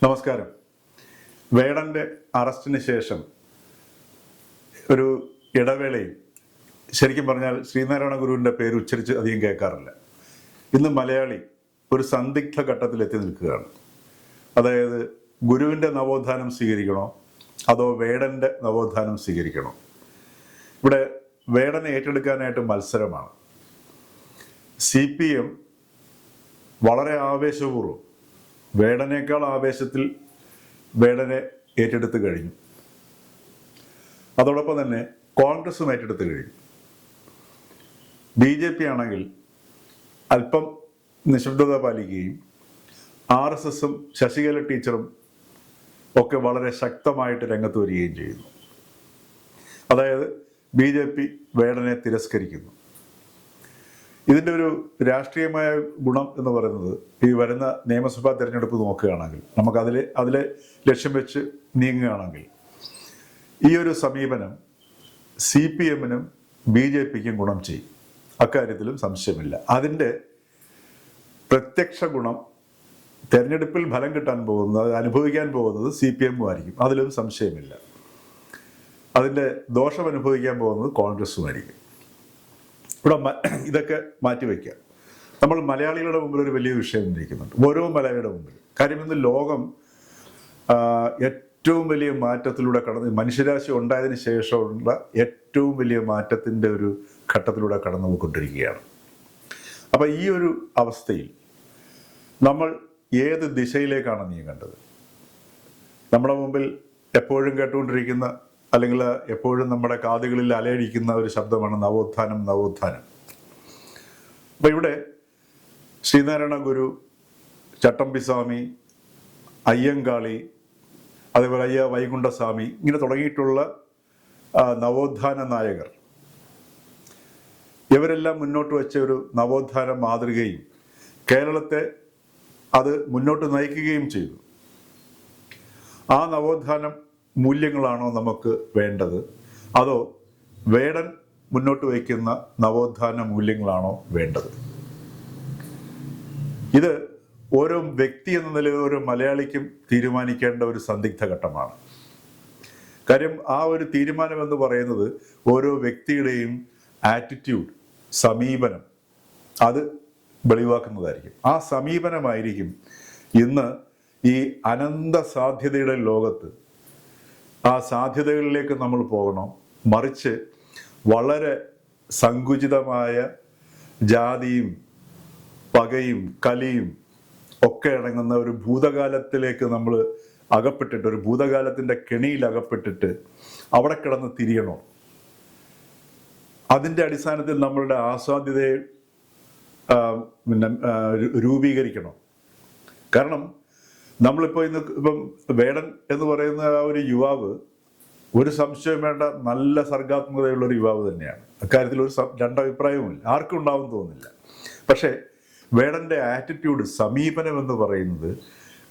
നമസ്കാരം. വേടന്റെ അറസ്റ്റിന് ശേഷം ഒരു ഇടവേളയിൽ ശരിക്കും പറഞ്ഞാൽ ശ്രീനാരായണ ഗുരുവിൻ്റെ പേര് ഉച്ചരിച്ച് അധികം കേൾക്കാറില്ല. ഇന്ന് മലയാളി ഒരു സന്ദിഗ്ധ ഘട്ടത്തിലെത്തി നിൽക്കുകയാണ്. അതായത് ഗുരുവിൻ്റെ നവോത്ഥാനം സ്വീകരിക്കണോ അതോ വേടൻ്റെ നവോത്ഥാനം സ്വീകരിക്കണോ? ഇവിടെ വേടനെ ഏറ്റെടുക്കാനായിട്ട് മത്സരമാണ്. CPM വളരെ ആവേശപൂർവ്വം, വേടനേക്കാൾ ആവേശത്തിൽ വേടനെ ഏറ്റെടുത്ത് കഴിഞ്ഞു. അതോടൊപ്പം തന്നെ കോൺഗ്രസും ഏറ്റെടുത്ത് കഴിഞ്ഞു. BJP ആണെങ്കിൽ അല്പം നിശബ്ദത പാലിക്കുകയും RSSും ശശികല ടീച്ചറും ഒക്കെ വളരെ ശക്തമായിട്ട് രംഗത്ത് വരികയും ചെയ്യുന്നു. അതായത് BJP വേടനെ തിരസ്കരിക്കുന്നു. ഇതിൻ്റെ ഒരു രാഷ്ട്രീയമായ ഗുണം എന്ന് പറയുന്നത്, ഈ വരുന്ന നിയമസഭാ തിരഞ്ഞെടുപ്പ് നോക്കുകയാണെങ്കിൽ, നമുക്ക് അതിലെ ലക്ഷ്യം വെച്ച് നീങ്ങുകയാണെങ്കിൽ ഈ ഒരു സമീപനം CPMനും BJPക്കും ഗുണം ചെയ്യും. അക്കാര്യത്തിലും സംശയമില്ല. അതിൻ്റെ പ്രത്യക്ഷ ഗുണം തെരഞ്ഞെടുപ്പിൽ ഫലം കിട്ടാൻ പോകുന്നത്, അനുഭവിക്കാൻ പോകുന്നത് CPM ആയിരിക്കും. അതിലും സംശയമില്ല. അതിൻ്റെ ദോഷം അനുഭവിക്കാൻ പോകുന്നത് കോൺഗ്രസുമായിരിക്കും. ഇവിടെ ഇതൊക്കെ മാറ്റിവെക്കുക. നമ്മൾ മലയാളികളുടെ മുമ്പിൽ ഒരു വലിയ വിഷയം ഇരിക്കുന്നുണ്ട്, ഓരോ മലയാളിയുടെ മുമ്പിൽ. കാര്യം ഇന്ന് ലോകം ഏറ്റവും വലിയ മാറ്റത്തിലൂടെ മനുഷ്യരാശി ഉണ്ടായതിനു ശേഷമുള്ള ഏറ്റവും വലിയ മാറ്റത്തിൻ്റെ ഒരു ഘട്ടത്തിലൂടെ കടന്നു പോയിക്കൊണ്ടിരിക്കുകയാണ്. അപ്പം ഈ ഒരു അവസ്ഥയിൽ നമ്മൾ ഏത് ദിശയിലേക്കാണ് നീങ്ങേണ്ടത്? നമ്മുടെ മുമ്പിൽ എപ്പോഴും കേട്ടുകൊണ്ടിരിക്കുന്ന, അല്ലെങ്കിൽ എപ്പോഴും നമ്മുടെ കാതുകളിൽ അലയടിക്കുന്ന ഒരു ശബ്ദമാണ് നവോത്ഥാനം, നവോത്ഥാനം. അപ്പം ഇവിടെ ശ്രീനാരായണ ഗുരു, ചട്ടമ്പിസ്വാമി, അയ്യങ്കാളി, അതേപോലെ അയ്യ വൈകുണ്ഠസ്വാമി, ഇങ്ങനെ തുടങ്ങിയിട്ടുള്ള നവോത്ഥാന നായകർ, ഇവരെല്ലാം മുന്നോട്ട് വെച്ച ഒരു നവോത്ഥാന മാതൃകയും കേരളത്തെ അത് മുന്നോട്ട് നയിക്കുകയും ചെയ്തു. ആ നവോത്ഥാനം മൂല്യങ്ങളാണോ നമുക്ക് വേണ്ടത്, അതോ വേടൻ മുന്നോട്ട് വയ്ക്കുന്ന നവോത്ഥാന മൂല്യങ്ങളാണോ വേണ്ടത്? ഇത് ഓരോ വ്യക്തി എന്ന നിലയിൽ ഓരോ മലയാളിക്കും തീരുമാനിക്കേണ്ട ഒരു സന്ദിഗ്ധ ഘട്ടമാണ്. കാര്യം ആ ഒരു തീരുമാനം എന്ന് പറയുന്നത് ഓരോ വ്യക്തിയുടെയും ആറ്റിറ്റ്യൂഡ്, സമീപനം, അത് വെളിവാക്കുന്നതായിരിക്കും. ആ സമീപനമായിരിക്കും ഇന്ന് ഈ അനന്ത സാധ്യതയുടെ ലോകത്ത് ആ സാധ്യതകളിലേക്ക് നമ്മൾ പോകണം, മറിച്ച് വളരെ സങ്കുചിതമായ ജാതിയും പകയും കലിയും ഒക്കെ അടങ്ങുന്ന ഒരു ഭൂതകാലത്തിലേക്ക് നമ്മൾ അകപ്പെട്ടിട്ട്, ഒരു ഭൂതകാലത്തിൻ്റെ കെണിയിൽ അകപ്പെട്ടിട്ട് അവിടെ കിടന്ന് തിരിയണോ? അതിൻ്റെ അടിസ്ഥാനത്തിൽ നമ്മളുടെ ആസ്വാദ്യതയെ രൂപീകരിക്കണം. കാരണം നമ്മളിപ്പോൾ ഇപ്പം വേടൻ എന്ന് പറയുന്ന ആ ഒരു യുവാവ് ഒരു സംശയം വേണ്ട നല്ല സർഗാത്മകതയുള്ളൊരു യുവാവ് തന്നെയാണ്. അക്കാര്യത്തിൽ ഒരു രണ്ടഭിപ്രായവുമില്ല, ആർക്കും ഉണ്ടാവും തോന്നില്ല. പക്ഷേ വേടൻ്റെ ആറ്റിറ്റ്യൂഡ്, സമീപനം എന്ന് പറയുന്നത്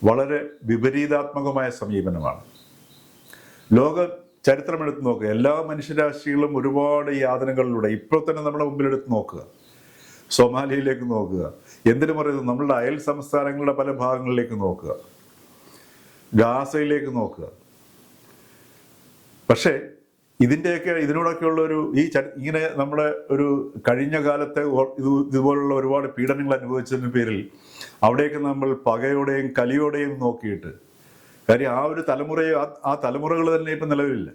വളരെ വിപരീതാത്മകമായ സമീപനമാണ്. ലോക ചരിത്രമെടുത്ത് നോക്കുക, എല്ലാ മനുഷ്യരാശികളും ഒരുപാട് യാതനകളിലൂടെ ഇപ്പോൾ തന്നെ നമ്മുടെ മുമ്പിലെടുത്ത് നോക്കുക. സൊമാലിയയിലേക്ക് നോക്കുക, എന്തിനു പറയുന്നത് നമ്മളുടെ അയൽ സംസ്ഥാനങ്ങളുടെ പല ഭാഗങ്ങളിലേക്ക് നോക്കുക, ഗാസയിലേക്ക് നോക്കുക. പക്ഷേ ഇതിനോടൊക്കെയുള്ള ഒരു ഇങ്ങനെ നമ്മുടെ ഒരു കഴിഞ്ഞ കാലത്തെ ഇതുപോലുള്ള ഒരുപാട് പീഡനങ്ങൾ അനുഭവിച്ചതിന് പേരിൽ അവിടേക്ക് നമ്മൾ പകയോടെയും കലിയോടെയും നോക്കിയിട്ട് കാര്യം ആ ഒരു ആ തലമുറകൾ തന്നെ ഇപ്പം നിലവിലില്ല.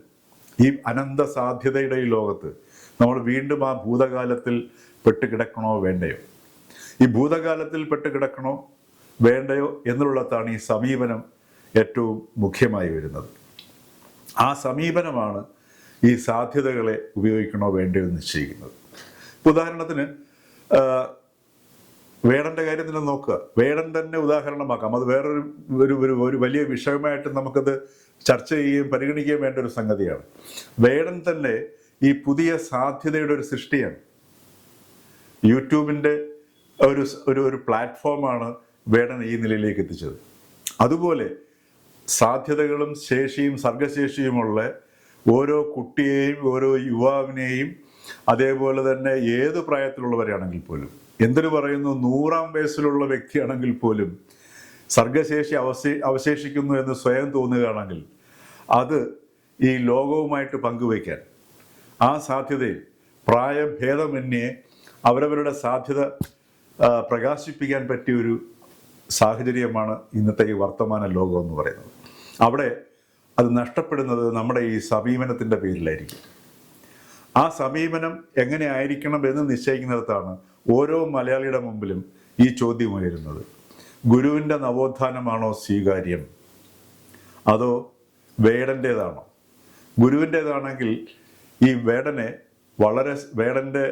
ഈ അനന്ത സാധ്യതയുടെ ഈ ലോകത്ത് നമ്മൾ വീണ്ടും ആ ഭൂതകാലത്തിൽ പെട്ട് കിടക്കണോ വേണ്ടയോ? ഈ ഭൂതകാലത്തിൽ പെട്ട് കിടക്കണോ വേണ്ടയോ എന്നുള്ളതാണ് ഈ സമീപനം ഏറ്റവും മുഖ്യമായി വരുന്നത്. ആ സമീപനമാണ് ഈ സാധ്യതകളെ ഉപയോഗിക്കണോ വേണ്ടയോ എന്ന് നിശ്ചയിക്കുന്നത്. ഉദാഹരണത്തിന് വേടൻ്റെ കാര്യത്തിൽ നോക്കുക, വേടൻ തന്നെ ഉദാഹരണമാക്കാം. അത് വേറൊരു വലിയ വിഷയമായിട്ട് നമുക്കത് ചർച്ച ചെയ്യുകയും പരിഗണിക്കുകയും വേണ്ട ഒരു സംഗതിയാണ്. വേടൻ തന്നെ ഈ പുതിയ സാധ്യതയുടെ ഒരു സൃഷ്ടിയാണ്. യൂട്യൂബിൻ്റെ ഒരു പ്ലാറ്റ്ഫോമാണ് വേടൻ ഈ നിലയിലേക്ക് എത്തിച്ചത്. അതുപോലെ സാധ്യതകളും ശേഷിയും സർഗശേഷിയുമുള്ള ഓരോ കുട്ടിയെയും ഓരോ യുവാവിനെയും അതേപോലെ തന്നെ ഏത് പ്രായത്തിലുള്ളവരാണെങ്കിൽ പോലും, എന്തിനു പറയുന്നു 100-ാം വയസ്സിലുള്ള വ്യക്തിയാണെങ്കിൽ പോലും സർഗശേഷി അവശേഷിക്കുന്നു എന്ന് സ്വയം തോന്നുകയാണെങ്കിൽ അത് ഈ ലോകവുമായിട്ട് പങ്കുവയ്ക്കാൻ, ആ സാധ്യതയിൽ പ്രായഭേദമന്യേ അവരവരുടെ സാധ്യത പ്രകാശിപ്പിക്കാൻ പറ്റിയൊരു സാഹചര്യമാണ് ഇന്നത്തെ ഈ വർത്തമാന ലോകം എന്ന് പറയുന്നത്. അവിടെ അത് നഷ്ടപ്പെടുന്നത് നമ്മുടെ ഈ സമീപനത്തിൻ്റെ പേരിലായിരിക്കും. ആ സമീപനം എങ്ങനെ ആയിരിക്കണം എന്ന് നിശ്ചയിക്കുന്നിടത്താണ് ഓരോ മലയാളിയുടെ മുമ്പിലും ഈ ചോദ്യം ഉയരുന്നത്: ഗുരുവിൻ്റെ നവോത്ഥാനമാണോ സ്വീകാര്യം, അതോ വേടൻ്റേതാണോ? ഗുരുവിൻ്റേതാണെങ്കിൽ ഈ വേടൻ്റെ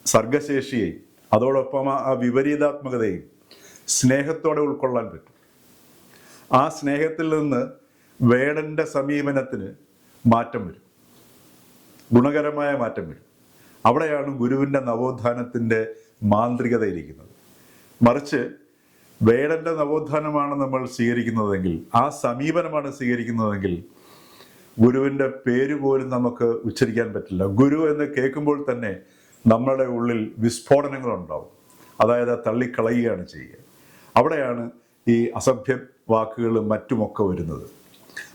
സർഗശേഷിയെ, അതോടൊപ്പം ആ വിപരീതാത്മകതയും സ്നേഹത്തോടെ ഉൾക്കൊള്ളാൻ പറ്റും. ആ സ്നേഹത്തിൽ നിന്ന് വേടൻ്റെ സമീപനത്തിന് മാറ്റം വരും, ഗുണകരമായ മാറ്റം വരും. അവിടെയാണ് ഗുരുവിൻ്റെ നവോത്ഥാനത്തിൻ്റെ മാന്ത്രികത ഇരിക്കുന്നത്. മറിച്ച് വേടൻ്റെ നവോത്ഥാനമാണ് നമ്മൾ സ്വീകരിക്കുന്നതെങ്കിൽ, ആ സമീപനമാണ് സ്വീകരിക്കുന്നതെങ്കിൽ, ഗുരുവിൻ്റെ പേര് പോലും നമുക്ക് ഉച്ചരിക്കാൻ പറ്റില്ല. ഗുരു എന്ന് കേൾക്കുമ്പോൾ തന്നെ നമ്മുടെ ഉള്ളിൽ വിസ്ഫോടനങ്ങളുണ്ടാവും. അതായത് തള്ളിക്കളയുകയാണ് ചെയ്യുക. അവിടെയാണ് ഈ അസഭ്യ വാക്കുകളും മറ്റുമൊക്കെ വരുന്നത്.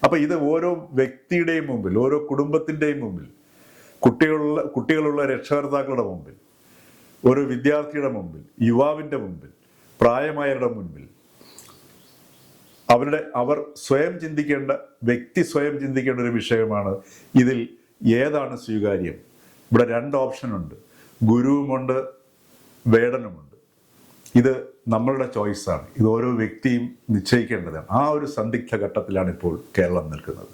അപ്പം ഇത് ഓരോ വ്യക്തിയുടെയും മുമ്പിൽ, ഓരോ കുടുംബത്തിൻ്റെയും മുമ്പിൽ, കുട്ടികളുള്ള രക്ഷകർത്താക്കളുടെ മുമ്പിൽ, ഒരു വിദ്യാർത്ഥിയുടെ മുമ്പിൽ, യുവാവിൻ്റെ മുമ്പിൽ, പ്രായമായവരുടെ മുൻപിൽ അവർ സ്വയം ചിന്തിക്കേണ്ട, വ്യക്തി സ്വയം ചിന്തിക്കേണ്ട ഒരു വിഷയമാണ് ഇതിൽ ഏതാണ് സ്വീകാര്യം. ഇവിടെ 2 ഓപ്ഷനുണ്ട്: ഗുരുവുമുണ്ട്, വേടനുമുണ്ട്. ഇത് നമ്മളുടെ ചോയ്സാണ്. ഇത് ഓരോ വ്യക്തിയും നിശ്ചയിക്കേണ്ടതാണ്. ആ ഒരു സന്ദിഗ്ധ ഘട്ടത്തിലാണ് ഇപ്പോൾ കേരളം നിൽക്കുന്നത്.